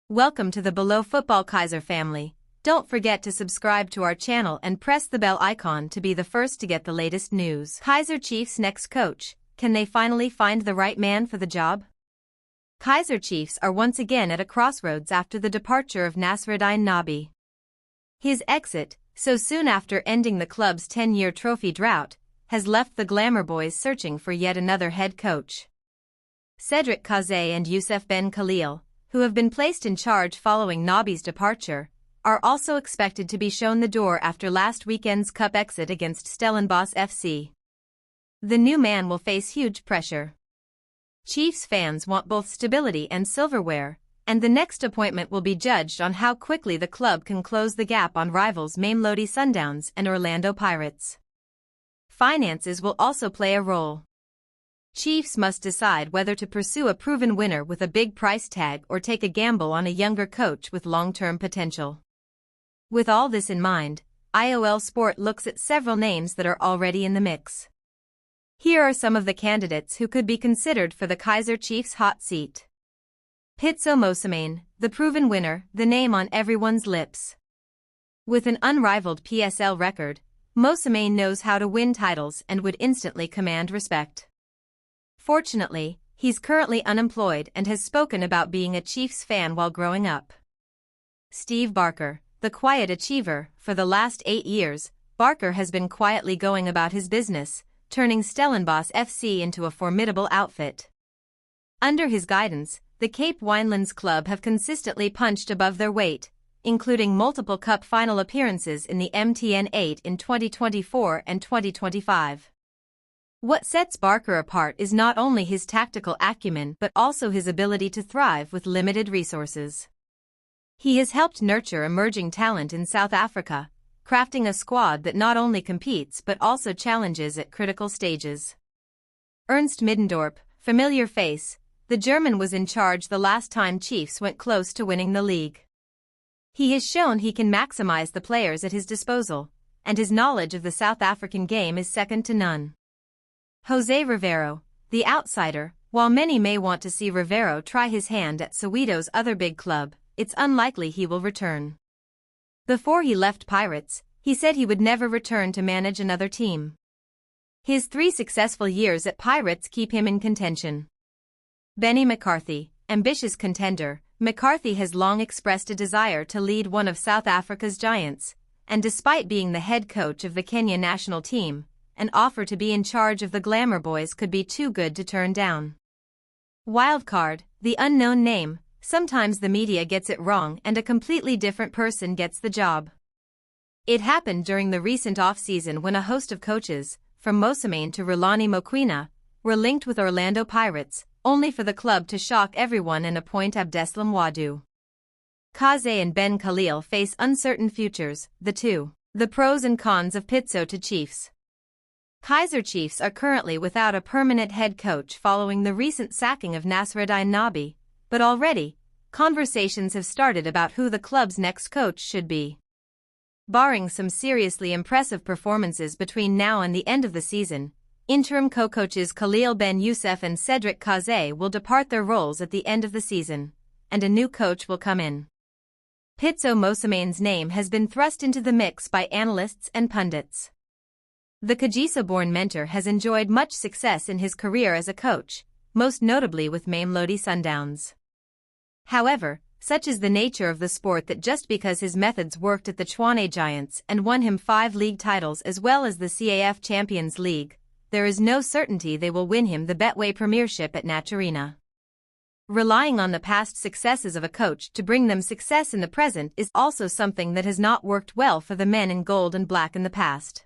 Welcome to the Below Football Kaizer family. Don't forget to subscribe to our channel and press the bell icon to be the first to get the latest news. Kaizer Chiefs' next coach, can they finally find the right man for the job? Kaizer Chiefs are once again at a crossroads after the departure of Nasreddine Nabi. His exit, so soon after ending the club's 10-year trophy drought, has left the Glamour Boys searching for yet another head coach. Cedric Kaizer and Youssef Ben Khalil, who have been placed in charge following Nabi's departure, are also expected to be shown the door after last weekend's cup exit against Stellenbosch FC. The new man will face huge pressure. Chiefs fans want both stability and silverware, and the next appointment will be judged on how quickly the club can close the gap on rivals Mamelodi Sundowns and Orlando Pirates. Finances will also play a role. Chiefs must decide whether to pursue a proven winner with a big price tag or take a gamble on a younger coach with long-term potential. With all this in mind, IOL Sport looks at several names that are already in the mix. Here are some of the candidates who could be considered for the Kaizer Chiefs hot seat. Pitso Mosimane, the proven winner, the name on everyone's lips. With an unrivaled PSL record, Mosimane knows how to win titles and would instantly command respect. Fortunately, he's currently unemployed and has spoken about being a Chiefs fan while growing up. Steve Barker, the quiet achiever. For the last 8 years, Barker has been quietly going about his business, turning Stellenbosch FC into a formidable outfit. Under his guidance, the Cape Winelands club have consistently punched above their weight, including multiple cup final appearances in the MTN 8 in 2024 and 2025. What sets Barker apart is not only his tactical acumen but also his ability to thrive with limited resources. He has helped nurture emerging talent in South Africa, crafting a squad that not only competes but also challenges at critical stages. Ernst Middendorp, familiar face, the German was in charge the last time Chiefs went close to winning the league. He has shown he can maximize the players at his disposal, and his knowledge of the South African game is second to none. José Rivero, the outsider. While many may want to see Rivero try his hand at Soweto's other big club, it's unlikely he will return. Before he left Pirates, he said he would never return to manage another team. His 3 successful years at Pirates keep him in contention. Benny McCarthy, ambitious contender. McCarthy has long expressed a desire to lead one of South Africa's giants, and despite being the head coach of the Kenya national team, an offer to be in charge of the Glamour Boys could be too good to turn down. Wildcard, the unknown name. Sometimes the media gets it wrong and a completely different person gets the job. It happened during the recent off-season when a host of coaches, from Mosimane to Rulani Mokwena, were linked with Orlando Pirates, only for the club to shock everyone and appoint Abdeslam Wadu. Kaizer and Ben Khalil face uncertain futures. The pros and cons of Pitso to Chiefs. Kaizer Chiefs are currently without a permanent head coach following the recent sacking of Nasreddine Nabi, but already, conversations have started about who the club's next coach should be. Barring some seriously impressive performances between now and the end of the season, interim co-coaches Khalil Ben Youssef and Cedric Kaizer will depart their roles at the end of the season, and a new coach will come in. Pitso Mosimane's name has been thrust into the mix by analysts and pundits. The Kajisa-born mentor has enjoyed much success in his career as a coach, most notably with Mamelodi Sundowns. However, such is the nature of the sport that just because his methods worked at the Tshwane Giants and won him 5 league titles as well as the CAF Champions League, there is no certainty they will win him the Betway Premiership at Naturena. Relying on the past successes of a coach to bring them success in the present is also something that has not worked well for the men in gold and black in the past.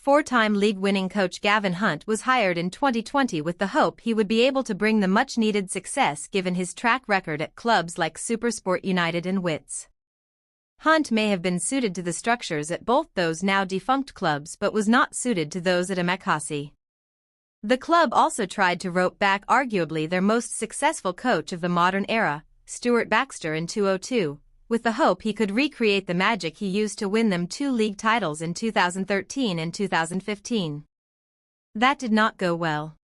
4-time league-winning coach Gavin Hunt was hired in 2020 with the hope he would be able to bring the much-needed success given his track record at clubs like SuperSport United and Wits. Hunt may have been suited to the structures at both those now defunct clubs but was not suited to those at Amakasi. The club also tried to rope back arguably their most successful coach of the modern era, Stuart Baxter in 2002, with the hope he could recreate the magic he used to win them 2 league titles in 2013 and 2015. That did not go well.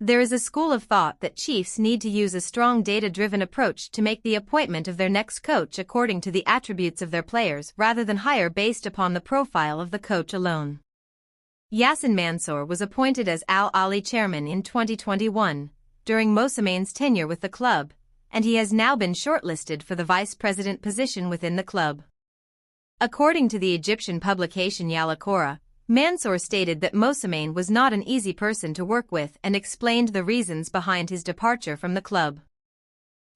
There is a school of thought that Chiefs need to use a strong data-driven approach to make the appointment of their next coach according to the attributes of their players rather than hire based upon the profile of the coach alone. Yassin Mansour was appointed as Al Ahly chairman in 2021, during Mosimane's tenure with the club, and he has now been shortlisted for the vice president position within the club. According to the Egyptian publication Yalla Kora, Mansour stated that Mosimane was not an easy person to work with and explained the reasons behind his departure from the club.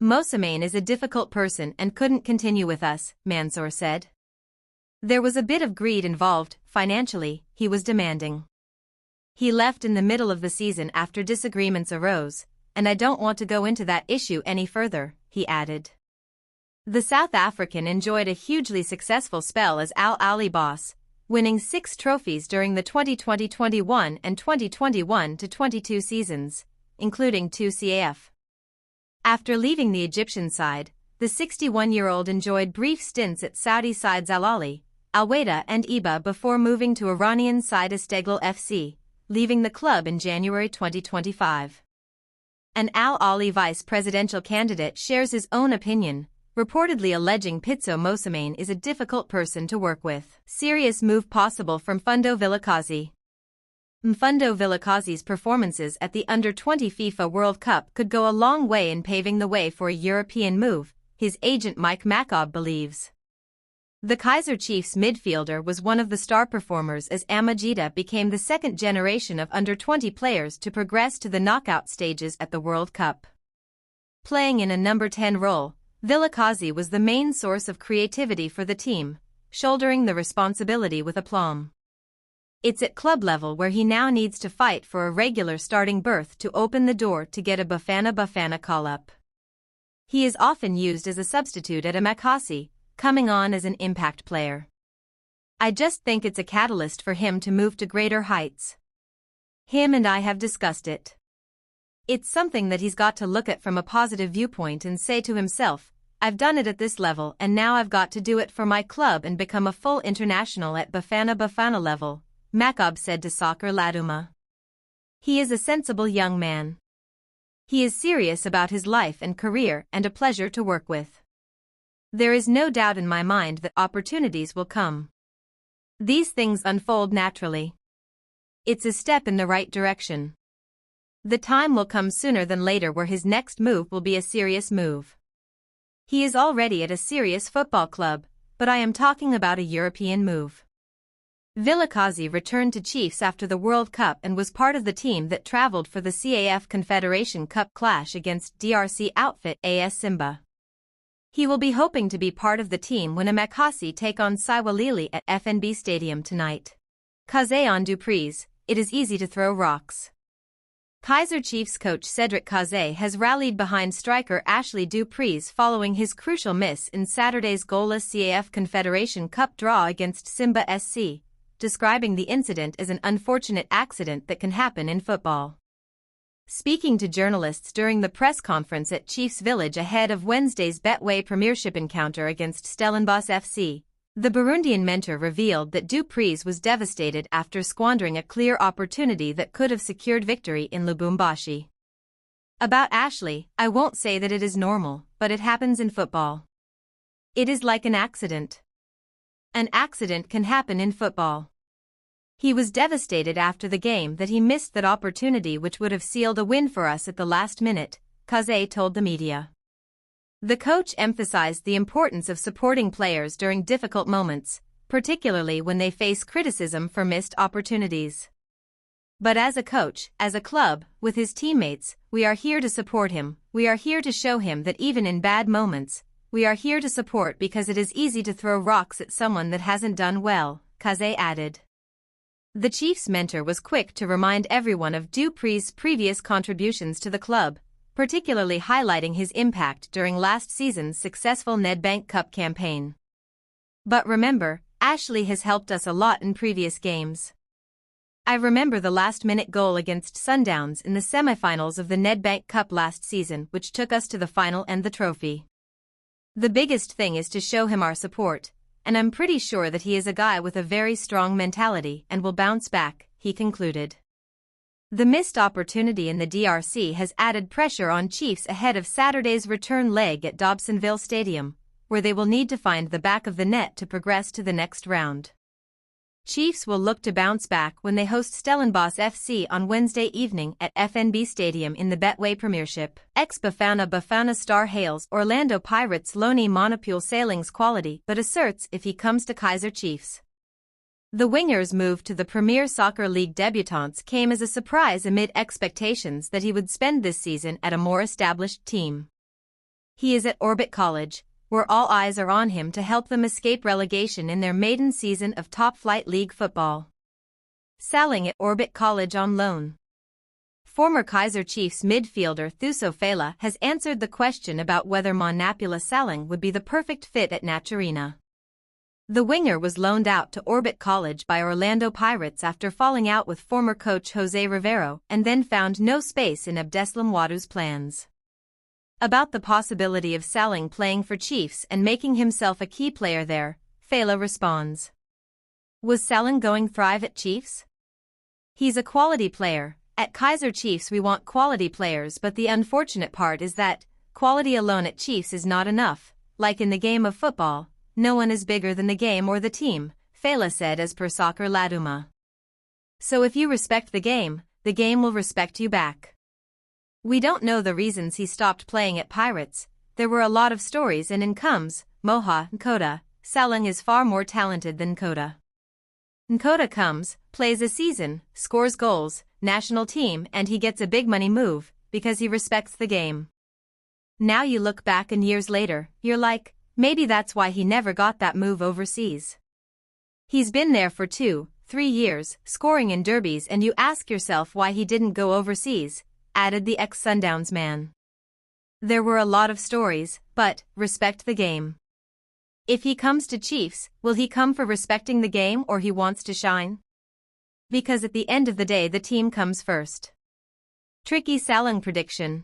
"Mosimane is a difficult person and couldn't continue with us," Mansour said. "There was a bit of greed involved, financially, he was demanding. He left in the middle of the season after disagreements arose, and I don't want to go into that issue any further," he added. The South African enjoyed a hugely successful spell as Al Ahly boss, winning 6 trophies during the 2020-21 and 2021-22 seasons, including 2 CAF. After leaving the Egyptian side, the 61-year-old enjoyed brief stints at Saudi sides Al Ahly, Al Wahda and EBA before moving to Iranian side Istiklal FC, leaving the club in January 2025. An Al Ahly vice presidential candidate shares his own opinion, reportedly alleging Pitso Mosimane is a difficult person to work with. Serious move possible from Funo Vilicazi. Funo Vilicazi's performances at the Under-20 FIFA World Cup could go a long way in paving the way for a European move, his agent Mike Macob believes. The Kaizer Chiefs midfielder was one of the star performers as Amajida became the second generation of Under-20 players to progress to the knockout stages at the World Cup. Playing in a number 10 role, Vilicazi was the main source of creativity for the team, shouldering the responsibility with aplomb. It's at club level where he now needs to fight for a regular starting berth to open the door to get a Bafana call-up. He is often used as a substitute at Amakasi, coming on as an impact player. I just think it's a catalyst for him to move to greater heights. Him and I have discussed it. It's something that he's got to look at from a positive viewpoint and say to himself, I've done it at this level and now I've got to do it for my club and become a full international at Bafana level, Macob said to Soccer Laduma. He is a sensible young man. He is serious about his life and career and a pleasure to work with. There is no doubt in my mind that opportunities will come. These things unfold naturally. It's a step in the right direction. The time will come sooner than later where his next move will be a serious move. He is already at a serious football club, but I am talking about a European move. Vilicazi returned to Chiefs after the World Cup and was part of the team that traveled for the CAF Confederation Cup clash against DRC outfit AS Simba. He will be hoping to be part of the team when Amakasi take on Siwalili at FNB Stadium tonight. Kaizer on Preez, it is easy to throw rocks. Kaizer Chiefs coach Cedric Kaizer has rallied behind striker Ahly Preez following his crucial miss in Saturday's goalless CAF Confederation Cup draw against Simba SC, describing the incident as an unfortunate accident that can happen in football. Speaking to journalists during the press conference at Chiefs Village ahead of Wednesday's Betway Premiership encounter against Stellenbosch FC, the Burundian mentor revealed that Preez was devastated after squandering a clear opportunity that could have secured victory in Lubumbashi. About Ahly, I won't say that it is normal, but it happens in football. It is like an accident. An accident can happen in football. He was devastated after the game that he missed that opportunity which would have sealed a win for us at the last minute, Kaizer told the media. The coach emphasized the importance of supporting players during difficult moments, particularly when they face criticism for missed opportunities. But as a coach, as a club, with his teammates, we are here to support him, we are here to show him that even in bad moments, we are here to support because it is easy to throw rocks at someone that hasn't done well, Kaizer added. The Chiefs mentor was quick to remind everyone of Preez's previous contributions to the club, particularly highlighting his impact during last season's successful Nedbank Cup campaign. But remember, Ahly has helped us a lot in previous games. I remember the last-minute goal against Sundowns in the semi-finals of the Nedbank Cup last season which took us to the final and the trophy. The biggest thing is to show him our support, and I'm pretty sure that he is a guy with a very strong mentality and will bounce back, he concluded. The missed opportunity in the DRC has added pressure on Chiefs ahead of Saturday's return leg at Dobsonville Stadium, where they will need to find the back of the net to progress to the next round. Chiefs will look to bounce back when they host Stellenbosch FC on Wednesday evening at FNB Stadium in the Betway Premiership. Ex-Bafana star hails Orlando Pirates loanee Monnapule Saleng's quality but asserts if he comes to Kaizer Chiefs. The winger's move to the Premier Soccer League debutants came as a surprise amid expectations that he would spend this season at a more established team. He is at Orbit College, where all eyes are on him to help them escape relegation in their maiden season of top-flight league football. Saleng at Orbit College on loan. Former Kaizer Chiefs midfielder Thuso Fela has answered the question about whether Monnapule Saleng would be the perfect fit at Naturena. The winger was loaned out to Orbit College by Orlando Pirates after falling out with former coach Jose Rivero and then found no space in Abdeslam Wadu's plans. About the possibility of Saleng playing for Chiefs and making himself a key player there, Fela responds. Was Saleng going to thrive at Chiefs? He's a quality player. At Kaizer Chiefs we want quality players, but the unfortunate part is that quality alone at Chiefs is not enough. Like in the game of football, no one is bigger than the game or the team, Fela said as per Soccer Laduma. So if you respect the game will respect you back. We don't know the reasons he stopped playing at Pirates. There were a lot of stories and in comes Moha Nkoda. Saleng is far more talented than Nkoda. Nkoda comes, plays a season, scores goals, national team, and he gets a big money move because he respects the game. Now you look back and years later, you're like, maybe that's why he never got that move overseas. He's been there for 2-3 years, scoring in derbies, and you ask yourself why he didn't go overseas, added the ex-Sundowns man. There were a lot of stories, but respect the game. If he comes to Chiefs, will he come for respecting the game or he wants to shine? Because at the end of the day the team comes first. Tricky Saleng prediction.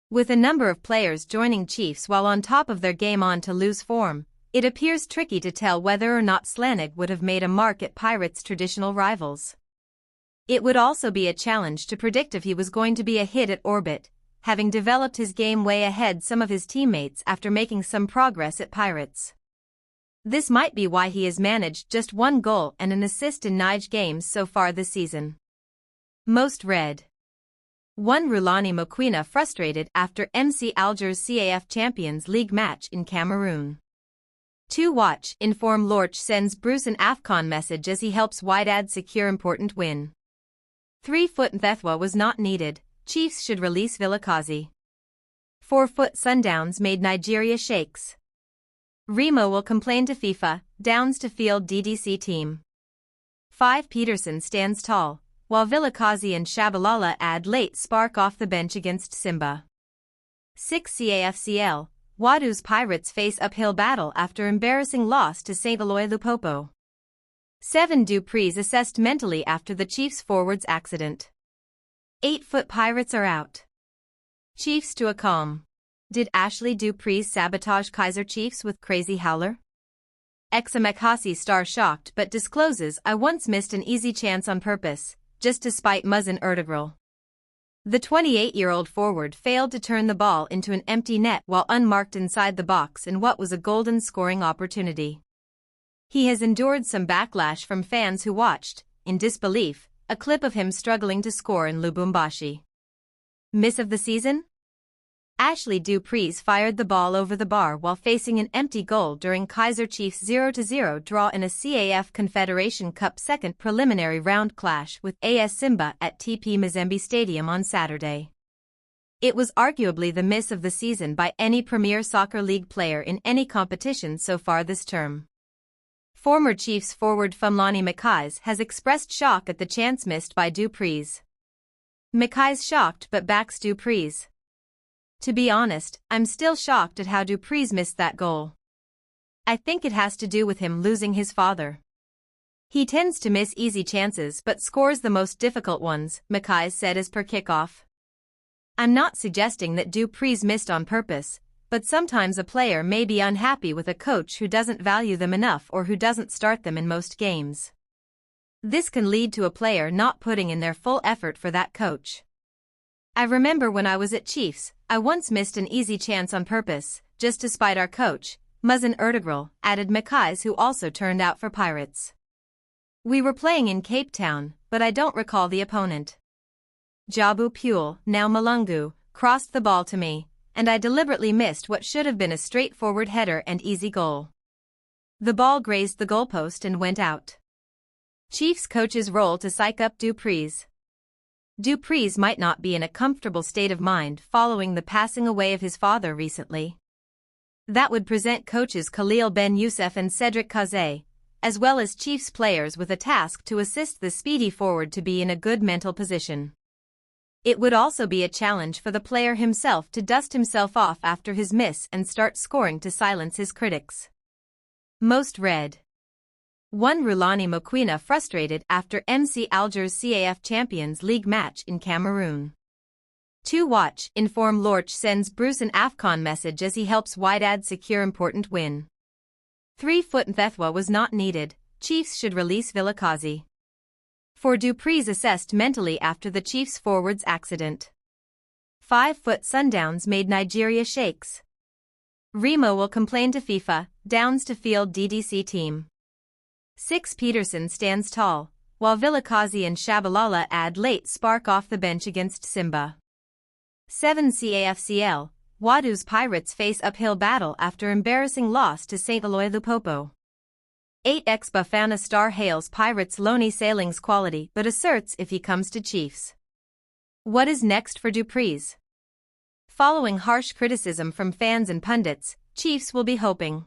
With a number of players joining Chiefs while on top of their game on to lose form, it appears tricky to tell whether or not Saleng would have made a mark at Pirates' traditional rivals. It would also be a challenge to predict if he was going to be a hit at Orbit, having developed his game way ahead some of his teammates after making some progress at Pirates. This might be why he has managed just 1 goal and an assist in 9 games so far this season. Most read. 1 Rulani Mokwena frustrated after MC Alger's CAF Champions League match in Cameroon. 2 Watch Inform Lorch sends Bruce an AFCON message as he helps Wydad secure important win. 3 Foot Nthethwa was not needed, Chiefs should release Vilicazi. 4 Foot Sundowns made Nigeria shakes. Remo will complain to FIFA, Downs to field DDC team. 5 Peterson stands tall, while Vilicazi and Shabalala add late spark off the bench against Simba. 6 CAFCL, Wadu's Pirates face uphill battle after embarrassing loss to St. Eloi Lupopo. 7 Preez assessed mentally after the Chiefs forwards accident. 8 Foot Pirates are out. Chiefs to a calm. Did Ahly Preez sabotage Kaizer Chiefs with crazy howler? Ex-Amekhasi star shocked but discloses I once missed an easy chance on purpose, just to spite Muzzin Ertugrul. The 28-year-old forward failed to turn the ball into an empty net while unmarked inside the box in what was a golden scoring opportunity. He has endured some backlash from fans who watched, in disbelief, a clip of him struggling to score in Lubumbashi. Miss of the season? Ahly Preez fired the ball over the bar while facing an empty goal during Kaizer Chiefs' 0-0 draw in a CAF Confederation Cup second preliminary round clash with AS Simba at TP Mazembe Stadium on Saturday. It was arguably the miss of the season by any Premier Soccer League player in any competition so far this term. Former Chiefs forward Phumlani Miguel has expressed shock at the chance missed by Preez. Miguel's shocked but backs Preez. To be honest, I'm still shocked at how Preez missed that goal. I think it has to do with him losing his father. He tends to miss easy chances but scores the most difficult ones, Miguel said as per kickoff. I'm not suggesting that Preez missed on purpose, but sometimes a player may be unhappy with a coach who doesn't value them enough or who doesn't start them in most games. This can lead to a player not putting in their full effort for that coach. I remember when I was at Chiefs, I once missed an easy chance on purpose, just to spite our coach, Musin Ertugrul, added Kaizer, who also turned out for Pirates. We were playing in Cape Town, but I don't recall the opponent. Jabu Pule, now Malungu, crossed the ball to me, and I deliberately missed what should have been a straightforward header and easy goal. The ball grazed the goalpost and went out. Chiefs coach's role to psych up Preez. Preez might not be in a comfortable state of mind following the passing away of his father recently. That would present coaches Khalil Ben Youssef and Cedric Kaizer, as well as Chiefs players, with a task to assist the speedy forward to be in a good mental position. It would also be a challenge for the player himself to dust himself off after his miss and start scoring to silence his critics. Most read. 1. Rulani Mokwena frustrated after MC Alger's CAF Champions League match in Cameroon. 2. Watch, Inform Lorch sends Bruce an AFCON message as he helps Wydad secure important win. 3. Ntethwa was not needed, Chiefs should release Vilicazi. 4. Preez assessed mentally after the Chiefs forward's accident. 5. Sundowns made Nigeria shakes. Remo will complain to FIFA, Downs to field DDC team. 6. Peterson stands tall, while Vilicazi and Shabalala add late spark off the bench against Simba. 7. CAFCL, Wadu's Pirates face uphill battle after embarrassing loss to St. Eloi Lupopo. 8. Bafana star hails Pirates' Lonnie Saling's quality but asserts if he comes to Chiefs. What is next for Preez? Following harsh criticism from fans and pundits, Chiefs will be hoping